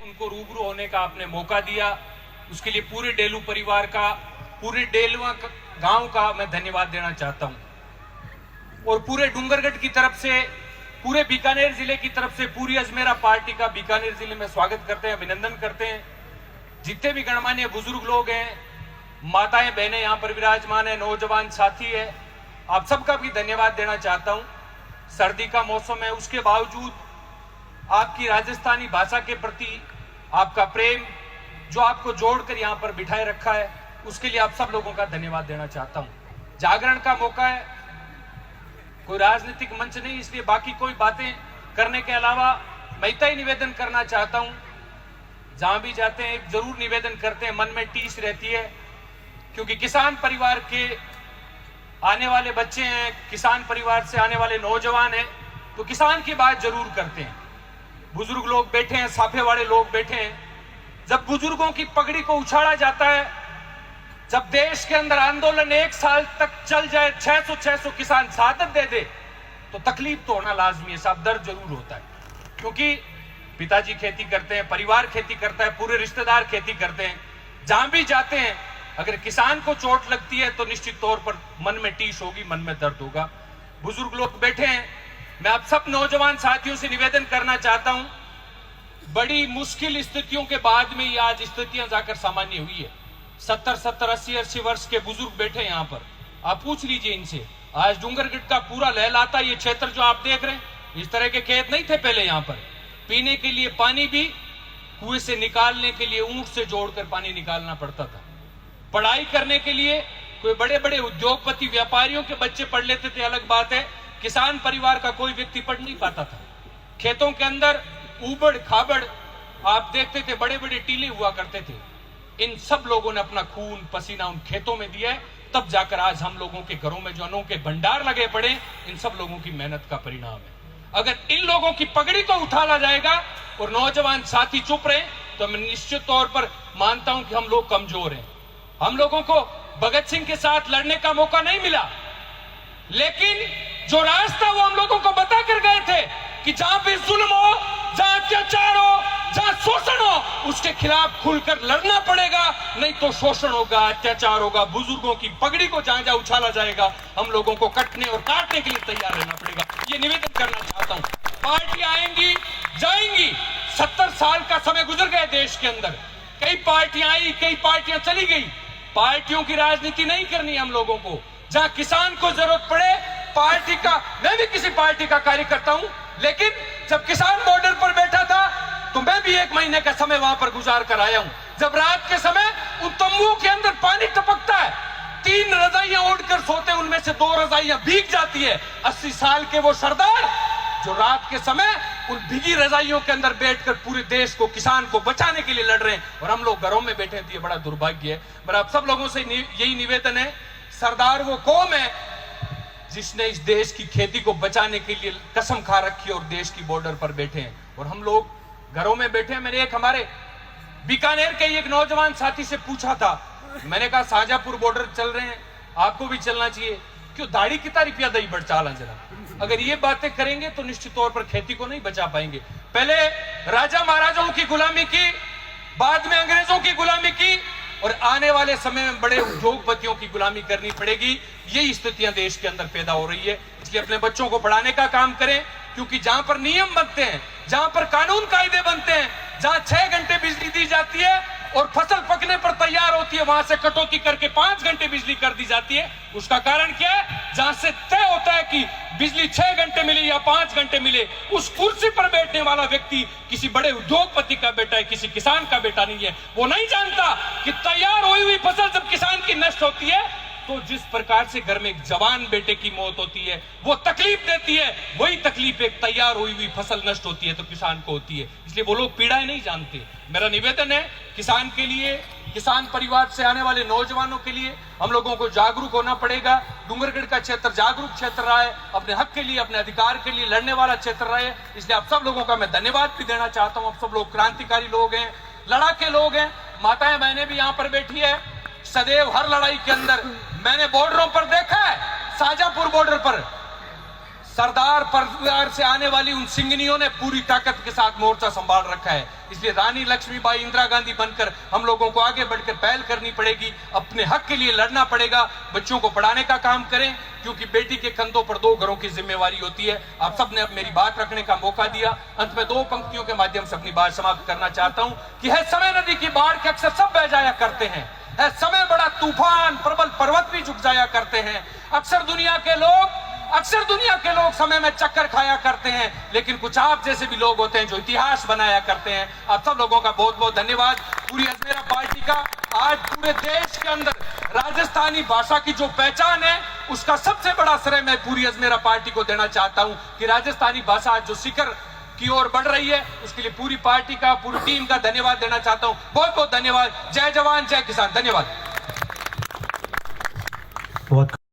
उनको रूबरू होने का आपने मौका दिया, उसके लिए पूरे डेलू परिवार का, पूरे डेलुआ गांव का मैं धन्यवाद देना चाहता हूं। और पूरे डूंगरगढ़ की तरफ से, पूरे बीकानेर जिले की तरफ से पूरी अजमेरा पार्टी का बीकानेर जिले में स्वागत करते हैं, अभिनंदन करते हैं। जितने भी गणमान्य बुजुर्ग लोग हैं, माताएं बहनें यहाँ पर विराजमान है, नौजवान साथी है, आप सबका भी धन्यवाद देना चाहता हूं। सर्दी का मौसम है, उसके बावजूद आपकी राजस्थानी भाषा के प्रति आपका प्रेम जो आपको जोड़कर यहाँ पर बिठाए रखा है, उसके लिए आप सब लोगों का धन्यवाद देना चाहता हूं। जागरण का मौका है, कोई राजनीतिक मंच नहीं, इसलिए बाकी कोई बातें करने के अलावा मैं इतना ही निवेदन करना चाहता हूं। जहां भी जाते हैं एक जरूर निवेदन करते हैं, मन में टीस रहती है, क्योंकि किसान परिवार के आने वाले बच्चे हैं, किसान परिवार से आने वाले नौजवान हैं, तो किसान की बात जरूर करते हैं। बुजुर्ग लोग बैठे हैं, साफे वाले लोग बैठे हैं। जब बुजुर्गों की पगड़ी को उछाला जाता है, जब देश के अंदर आंदोलन 1 साल तक चल जाए, 600 किसान शहादत दे दे, तो तकलीफ तो होना लाजमी है साहब, दर्द जरूर होता है। क्योंकि पिताजी खेती करते हैं, परिवार खेती करता है, पूरे रिश्तेदार खेती करते हैं। जहां भी जाते हैं अगर किसान को चोट लगती है तो निश्चित तौर पर मन में टीस होगी, मन में दर्द होगा। बुजुर्ग लोग बैठे हैं, मैं आप सब नौजवान साथियों से निवेदन करना चाहता हूं, बड़ी मुश्किल स्थितियों के बाद में ये आज स्थितियां जाकर सामान्य हुई है। 70, 80 वर्ष के बुजुर्ग बैठे यहाँ पर, आप पूछ लीजिए इनसे। आज डूंगरगढ़ का पूरा लहलाता ये क्षेत्र जो आप देख रहे हैं, इस तरह के खेत नहीं थे पहले यहाँ पर। पीने के लिए पानी भी कुएं से निकालने के लिए ऊंट से जोड़कर पानी निकालना पड़ता था। पढ़ाई करने के लिए कोई बड़े बड़े उद्योगपति व्यापारियों के बच्चे पढ़ लेते थे, अलग बात है। किसान परिवार का कोई व्यक्ति पढ़ नहीं पाता था। खेतों के अंदर ऊबड़ खाबड़ आप देखते थे, बड़े बड़े टीले हुआ करते थे। इन सब लोगों ने अपना खून पसीना उन खेतों में दिया है, तब जाकर आज हम लोगों के घरों में जो अनों के भंडार लगे पड़े, इन सब लोगों की मेहनत का परिणाम है। अगर इन लोगों की पगड़ी को उठाला जाएगा और नौजवान साथी चुप रहे, तो मैं निश्चित तौर पर मानता हूं कि हम लोग कमजोर हैं। हम लोगों को भगत सिंह के साथ लड़ने का मौका नहीं मिला, लेकिन जो रास्ता वो हम लोगों को बता कर गए थे कि जहां भी जुल्म हो, जहां अत्याचार हो, जहां शोषण हो, उसके खिलाफ खुलकर लड़ना पड़ेगा, नहीं तो शोषण होगा, अत्याचार होगा। बुजुर्गों की पगड़ी को जहां जहां उछाला जाएगा, हम लोगों को कटने और काटने के लिए तैयार रहना पड़ेगा। ये निवेदन करना चाहता हूं। पार्टी आएंगी जाएंगी, 70 साल का समय गुजर गया देश के अंदर, कई पार्टियां आई, कई पार्टियां चली गई। पार्टियों की राजनीति नहीं करनी हम लोगों को। जहां किसान को जरूरत पड़े, पार्टी का, मैं भी किसी पार्टी का कार्यकर्ता हूं, लेकिन जब किसान बॉर्डर पर बैठा था तो मैं भी 1 महीने का समय वहां पर गुजार कर आया हूं। जब रात के समय उन तंबुओं के अंदर पानी टपकता है, 3 रजाइयां ओढ़कर सोते, उनमें से 2 रजाइयां भीग जाती है। 80 साल के वो सरदार जो रात के समय उन भीगी रजाइयों के अंदर बैठकर पूरे देश को, किसान को बचाने के लिए लड़ रहे हैं, और हम लोग घरों में बैठे हैं। तो ये बड़ा दुर्भाग्य है। मेरा आप सब लोगों से यही निवेदन है, सरदार वो कौम है जिसने इस देश की खेती को बचाने के लिए कसम खा रखी है और देश की बॉर्डर पर बैठे हैं, और हम लोग घरों में बैठे हैं। मैंने एक हमारे बीकानेर के एक नौजवान साथी से पूछा था, मैंने कहा शाहजहांपुर बॉर्डर चल रहे हैं, आपको भी चलना चाहिए, क्यों दाढ़ी कितना रुपया दही बढ़ चाला जरा। अगर ये बातें करेंगे तो निश्चित तौर पर खेती को नहीं बचा पाएंगे। पहले राजा महाराजाओं की गुलामी की, बाद में अंग्रेजों की गुलामी की, और आने वाले समय में बड़े उद्योगपतियों की गुलामी करनी पड़ेगी। यही स्थितियां देश के अंदर पैदा हो रही है। इसलिए अपने बच्चों को पढ़ाने का काम करें, क्योंकि जहां पर नियम बनते हैं, जहां पर कानून कायदे बनते हैं, जहां 6 घंटे बिजली दी जाती है और फसल पकने पर तैयार होती है, वहां से कटौती करके 5 घंटे बिजली कर दी जाती है। उसका कारण क्या है? जहां से तय होता है कि बिजली 6 घंटे मिले या 5 घंटे मिले, उस कुर्सी पर बैठने वाला व्यक्ति किसी बड़े उद्योगपति का बेटा है, किसी किसान का बेटा नहीं है। वो नहीं जानता कि तैयार हुई फसल जब किसान की नष्ट होती है, तो जिस प्रकार से घर में एक जवान बेटे की मौत होती है, वो तकलीफ देती है, वही तकलीफ एक तैयार हुई फसल नष्ट होती है तो किसान को होती है। इसलिए वो लोग पीड़ाएं नहीं जानते। मेरा निवेदन है किसान के लिए, किसान परिवार से आने वाले नौजवानों के लिए हम लोगों को जागरूक होना पड़ेगा। डूंगरगढ़ का क्षेत्र जागरूक क्षेत्र रहा है, अपने हक के लिए, अपने अधिकार के लिए लड़ने वाला क्षेत्र रहा है। इसलिए आप सब लोगों का मैं धन्यवाद भी देना चाहता हूं। आप सब लोग क्रांतिकारी लोग हैं, लड़ाके लोग हैं। माताएं बहनें भी यहाँ पर बैठी है। सदैव हर लड़ाई के अंदर मैंने बॉर्डरों पर देखा है, शाहजहांपुर बॉर्डर पर सरदार परिवार से आने वाली उन सिंगनियों ने पूरी ताकत के साथ मोर्चा संभाल रखा है। इसलिए रानी लक्ष्मीबाई, इंदिरा गांधी बनकर हम लोगों को आगे बढ़कर पहल करनी पड़ेगी, अपने हक के लिए लड़ना पड़ेगा, बच्चों को पढ़ाने का काम करें, क्योंकि बेटी के कंधों पर 2 घरों की जिम्मेवारी होती है। आप सबने अब मेरी बात रखने का मौका दिया। अंत में 2 पंक्तियों के माध्यम से अपनी बात समाप्त करना चाहता हूं कि है समय नदी की बाढ़ के अक्सर सब बह जाया करते हैं, है समय बड़ा तूफान प्रबल पर्वत भी झुक जाया करते हैं। अक्सर दुनिया के लोग समय में चक्कर खाया करते हैं, लेकिन कुछ आप जैसे भी लोग होते हैं जो इतिहास बनाया करते हैं। आप सब लोगों का बहुत बहुत धन्यवाद। पूरी अजमेरा पार्टी का आज पूरे देश के अंदर राजस्थानी भाषा की जो पहचान है, उसका सबसे बड़ा श्रेय मैं पूरी अजमेरा पार्टी को देना चाहता हूं कि राजस्थानी भाषा आज जो शिखर की ओर बढ़ रही है, उसके लिए पूरी पार्टी का, पूरी टीम का धन्यवाद देना चाहता हूं। बहुत बहुत धन्यवाद। जय जवान जय किसान। धन्यवाद।